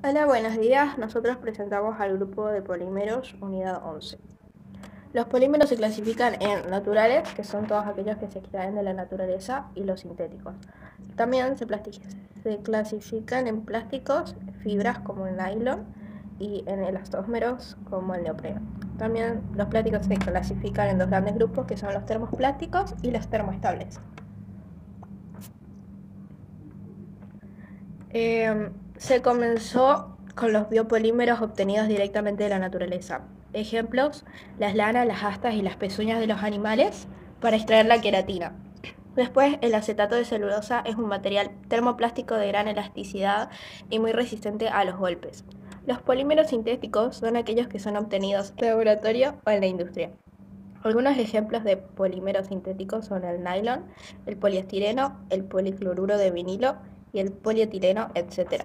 Hola, buenos días. Nosotros presentamos al grupo de polímeros, unidad 11. Los polímeros se clasifican en naturales, que son todos aquellos que se extraen de la naturaleza, y los sintéticos. También se clasifican en plásticos, fibras como el nylon, y en elastómeros como el neopreno. También los plásticos se clasifican en dos grandes grupos, que son los termoplásticos y los termoestables. Se comenzó con los biopolímeros obtenidos directamente de la naturaleza. Ejemplos, las lanas, las astas y las pezuñas de los animales para extraer la queratina. Después, el acetato de celulosa es un material termoplástico de gran elasticidad y muy resistente a los golpes. Los polímeros sintéticos son aquellos que son obtenidos en laboratorio o en la industria. Algunos ejemplos de polímeros sintéticos son el nylon, el poliestireno, el policloruro de vinilo y el polietileno, etc.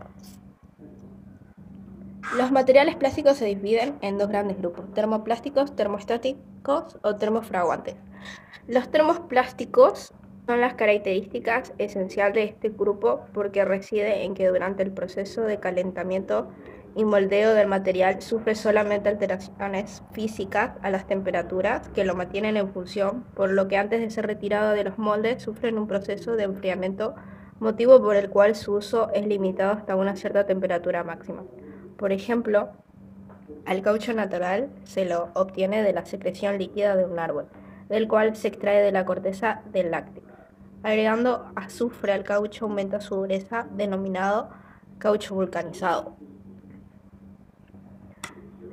Los materiales plásticos se dividen en dos grandes grupos: termoplásticos, termoestáticos o termofraguantes. Los termoplásticos son las características esenciales de este grupo porque reside en que durante el proceso de calentamiento y moldeo del material sufre solamente alteraciones físicas a las temperaturas que lo mantienen en función, por lo que antes de ser retirado de los moldes sufren un proceso de enfriamiento, motivo por el cual su uso es limitado hasta una cierta temperatura máxima. Por ejemplo, al caucho natural se lo obtiene de la secreción líquida de un árbol, del cual se extrae de la corteza del lácteo. Agregando azufre al caucho aumenta su dureza, denominado caucho vulcanizado.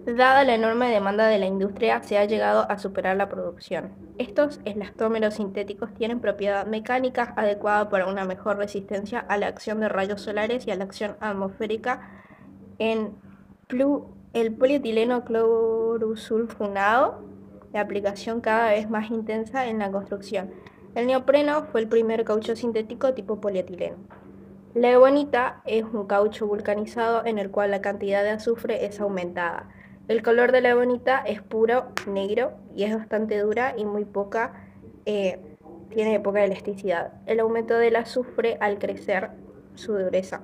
Dada la enorme demanda de la industria, se ha llegado a superar la producción. Estos elastómeros sintéticos tienen propiedad mecánica adecuada para una mejor resistencia a la acción de rayos solares y a la acción atmosférica en el polietileno clorosulfonado, de aplicación cada vez más intensa en la construcción. El neopreno fue el primer caucho sintético tipo polietileno. La ebonita es un caucho vulcanizado en el cual la cantidad de azufre es aumentada. El color de la ebonita es puro negro y es bastante dura y tiene poca elasticidad. El aumento del azufre al crecer su dureza,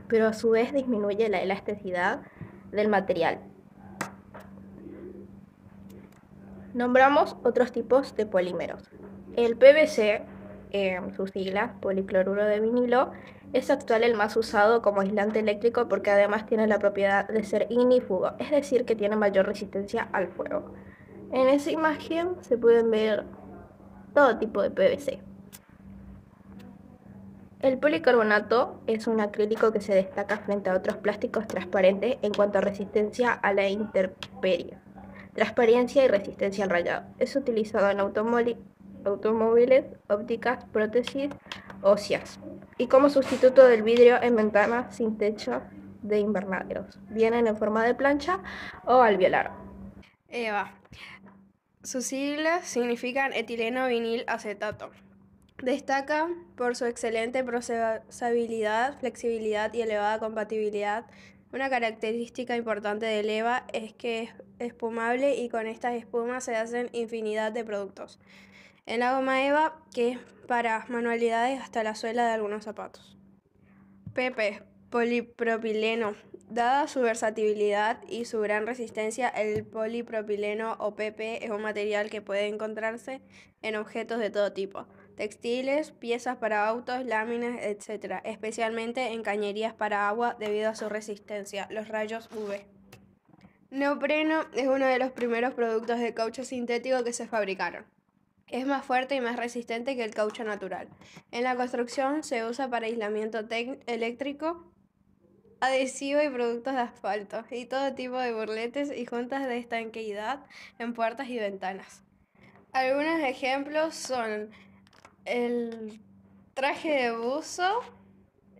pero a su vez disminuye la elasticidad del material. Nombramos otros tipos de polímeros. El PVC, sus siglas, policloruro de vinilo, es actual el más usado como aislante eléctrico porque además tiene la propiedad de ser ignífugo, es decir, que tiene mayor resistencia al fuego. En esa imagen se pueden ver todo tipo de PVC. El policarbonato es un acrílico que se destaca frente a otros plásticos transparentes en cuanto a resistencia a la intemperie, transparencia y resistencia al rayado. Es utilizado en automóviles, ópticas, prótesis óseas y como sustituto del vidrio en ventanas sin techo de invernaderos. Vienen en forma de plancha o alveolar. EVA. Sus siglas significan etileno vinil acetato. Destaca por su excelente procesabilidad, flexibilidad y elevada compatibilidad. Una característica importante del EVA es que es espumable y con estas espumas se hacen infinidad de productos. En la goma EVA, que es para manualidades hasta la suela de algunos zapatos. PP, polipropileno. Dada su versatilidad y su gran resistencia, el polipropileno o PP es un material que puede encontrarse en objetos de todo tipo: textiles, piezas para autos, láminas, etc., especialmente en cañerías para agua debido a su resistencia, los rayos UV. Neopreno es uno de los primeros productos de caucho sintético que se fabricaron. Es más fuerte y más resistente que el caucho natural. En la construcción se usa para aislamiento eléctrico, adhesivo y productos de asfalto, y todo tipo de burletes y juntas de estanqueidad en puertas y ventanas. Algunos ejemplos son el traje de buzo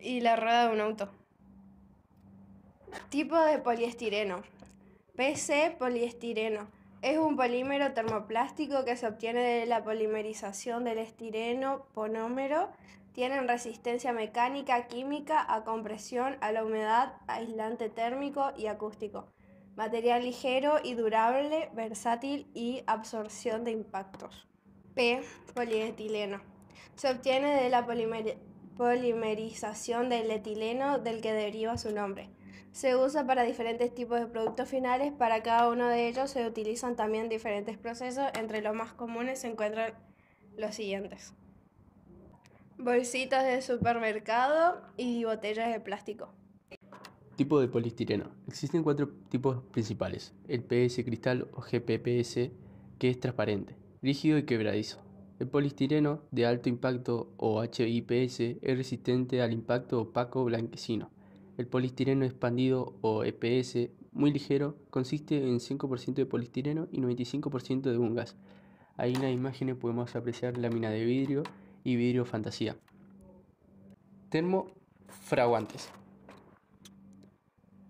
y la rueda de un auto. Tipo de poliestireno. PC poliestireno. Es un polímero termoplástico que se obtiene de la polimerización del estireno monómero. Tienen resistencia mecánica, química, a compresión, a la humedad, aislante térmico y acústico. Material ligero y durable, versátil y absorción de impactos. P. Polietileno. Se obtiene de la polimerización del etileno, del que deriva su nombre. Se usa para diferentes tipos de productos finales. Para cada uno de ellos se utilizan también diferentes procesos. Entre los más comunes se encuentran los siguientes: bolsitas de supermercado y botellas de plástico. Tipo de poliestireno. Existen 4 tipos principales. El PS cristal o GPPS, que es transparente, rígido y quebradizo. El poliestireno de alto impacto o HIPS es resistente al impacto opaco blanquecino. El poliestireno expandido o EPS, muy ligero, consiste en 5% de poliestireno y 95% de un gas. Ahí en las imágenes podemos apreciar lámina de vidrio y vidrio fantasía. Termofraguantes.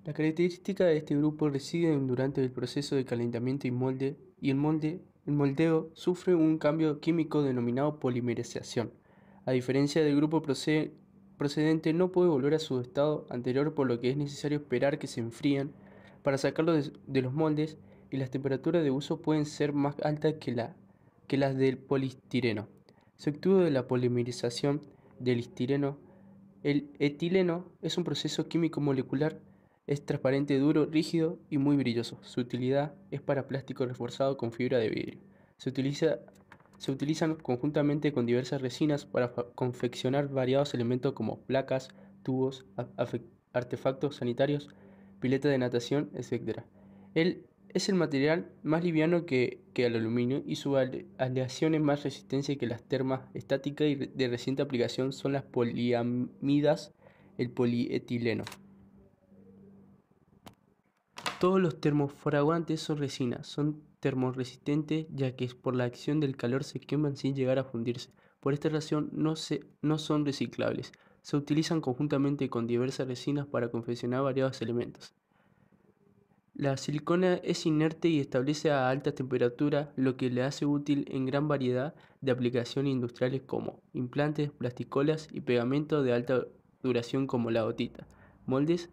La característica de este grupo reside durante el proceso de calentamiento y el moldeo sufre un cambio químico denominado polimerización. A diferencia del grupo procedente, no puede volver a su estado anterior, por lo que es necesario esperar que se enfríen para sacarlo de los moldes, y las temperaturas de uso pueden ser más altas que las del poliestireno. Se obtuvo de la polimerización del estireno. El etileno es un proceso químico molecular. Es transparente, duro, rígido y muy brilloso. Su utilidad es para plástico reforzado con fibra de vidrio. Se utilizan conjuntamente con diversas resinas para confeccionar variados elementos como placas, tubos, artefactos sanitarios, piletas de natación, etc. Él es el material más liviano que el aluminio, y su aleación es más resistente que las termas estáticas, y de reciente aplicación son las poliamidas, el polietileno. Todos los termofraguantes son resinas, son termorresistentes, ya que por la acción del calor se queman sin llegar a fundirse. Por esta razón no son reciclables. Se utilizan conjuntamente con diversas resinas para confeccionar variados elementos. La silicona es inerte y establece a alta temperatura, lo que le hace útil en gran variedad de aplicaciones industriales como implantes, plasticolas y pegamentos de alta duración como la gotita, moldes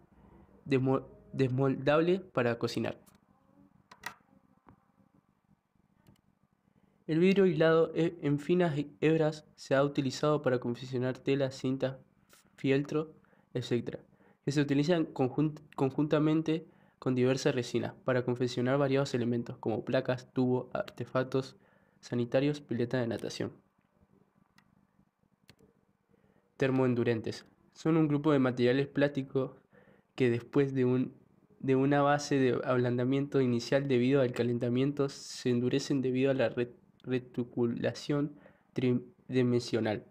desmoldables para cocinar. El vidrio hilado en finas hebras se ha utilizado para confeccionar telas, cintas, fieltro, etc., que se utilizan conjuntamente con diversas resinas para confeccionar variados elementos como placas, tubos, artefactos sanitarios, piletas de natación. Termoendurentes. Son un grupo de materiales plásticos que después de una base de ablandamiento inicial debido al calentamiento se endurecen debido a la reticulación tridimensional.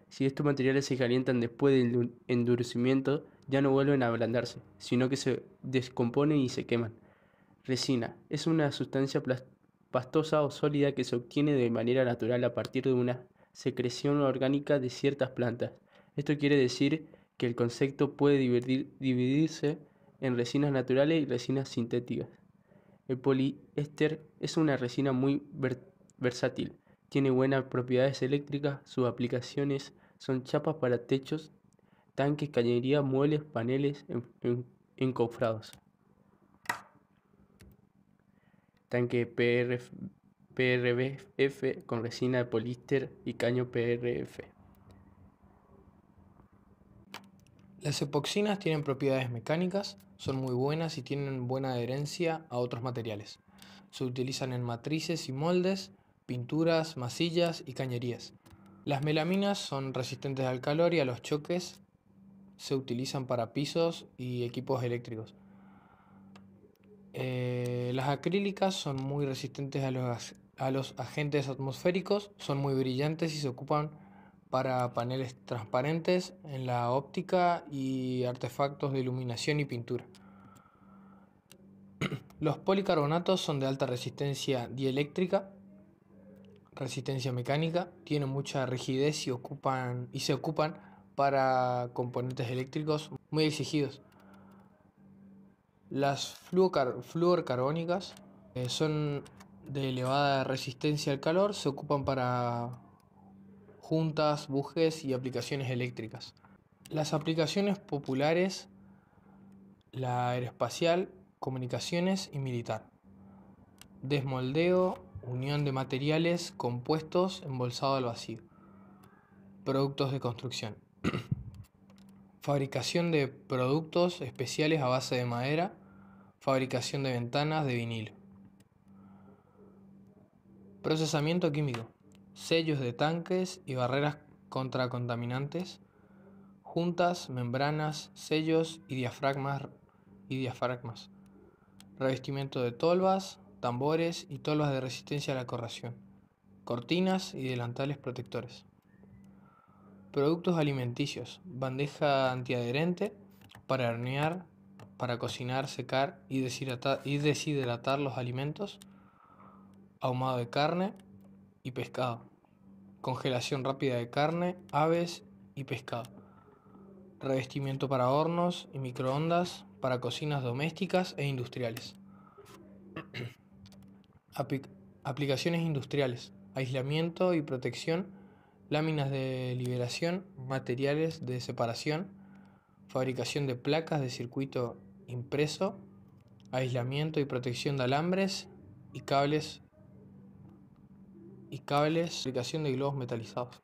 Si estos materiales se calientan después del endurecimiento, ya no vuelven a ablandarse, sino que se descomponen y se queman. Resina es una sustancia pastosa o sólida que se obtiene de manera natural a partir de una secreción orgánica de ciertas plantas. Esto quiere decir que el concepto puede dividirse en resinas naturales y resinas sintéticas. El poliéster es una resina muy versátil. Tiene buenas propiedades eléctricas. Sus aplicaciones son chapas para techos, tanques, cañería, muebles, paneles encofrados. Tanque PRF con resina de poliéster y caño PRF. Las epoxinas tienen propiedades mecánicas, son muy buenas y tienen buena adherencia a otros materiales. Se utilizan en matrices y moldes, pinturas, masillas y cañerías. Las melaminas son resistentes al calor y a los choques. Se utilizan para pisos y equipos eléctricos. Las acrílicas son muy resistentes a los agentes atmosféricos, son muy brillantes y se ocupan para paneles transparentes en la óptica y artefactos de iluminación y pintura. Los policarbonatos son de alta resistencia dieléctrica, resistencia mecánica, tienen mucha rigidez y se ocupan para componentes eléctricos muy exigidos. Las fluorcarbónicas son de elevada resistencia al calor, se ocupan para juntas, bujes y aplicaciones eléctricas. Las aplicaciones populares: la aeroespacial, comunicaciones y militar. Desmoldeo, unión de materiales compuestos, embolsado al vacío. Productos de construcción. fabricación de productos especiales a base de madera, fabricación de ventanas de vinilo. Procesamiento químico, sellos de tanques y barreras contra contaminantes, juntas, membranas, sellos y diafragmas, revestimiento de tolvas, tambores y tolvas de resistencia a la corrosión, cortinas y delantales protectores. Productos alimenticios, bandeja antiadherente para hornear, para cocinar, secar y deshidratar los alimentos, ahumado de carne y pescado, congelación rápida de carne, aves y pescado, revestimiento para hornos y microondas, para cocinas domésticas e industriales. Aplicaciones industriales, aislamiento y protección, láminas de liberación, materiales de separación, fabricación de placas de circuito impreso, aislamiento y protección de alambres y cables, fabricación de globos metalizados.